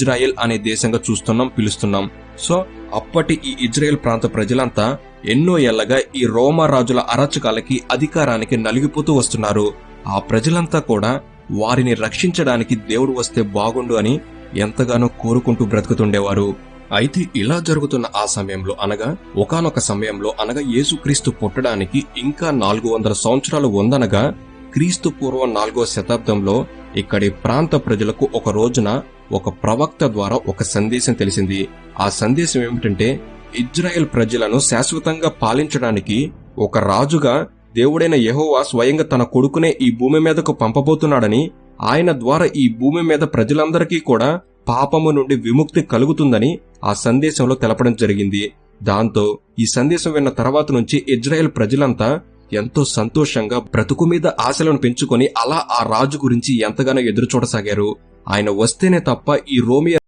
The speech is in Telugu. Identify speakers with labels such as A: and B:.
A: ఇజ్రాయెల్ అనే దేశంగా పిలుస్తున్నాం. సో అప్పటి ఈ ఇజ్రాయెల్ ప్రాంత ప్రజలంతా ఎన్నో ఏళ్లగా ఈ రోమా రాజుల అరాచకాలకి అధికారానికి నలిగిపోతూ వస్తున్నారు. ఆ ప్రజలంతా కూడా వారిని రక్షించడానికి దేవుడు వస్తే బాగుండు అని ఎంతగానో కోరుకుంటూ బ్రతుకుతుండేవారు. అయితే ఇలా జరుగుతున్న ఆ సమయంలో ఒకానొక సమయంలో యేసుక్రీస్తు పుట్టడానికి ఇంకా 400 సంవత్సరాలు ఉందనగా క్రీస్తు పూర్వం 4వ శతాబ్దంలో ఇక్కడి ప్రాంత ప్రజలకు ఒక రోజున ఒక ప్రవక్త ద్వారా ఒక సందేశం తెలిసింది. ఆ సందేశం ఏమిటంటే, ఇజ్రాయెల్ ప్రజలను శాశ్వతంగా పాలించడానికి ఒక రాజుగా దేవుడైన యెహోవా స్వయంగా తన కొడుకునే ఈ భూమి మీదకు పంపబోతున్నాడని, ఆయన ద్వారా ఈ భూమి మీద ప్రజలందరికీ కూడా పాపము నుండి విముక్తి కలుగుతుందని ఆ సందేశంలో తెలపడం జరిగింది. దాంతో ఈ సందేశం విన్న తర్వాత నుంచి ఇజ్రాయెల్ ప్రజలంతా ఎంతో సంతోషంగా బ్రతుకు మీద ఆశలను పెంచుకొని అలా ఆ రాజు గురించి ఎంతగానో ఎదురు చూడసాగారు. ఆయన వస్తేనే తప్ప ఈ రోమియా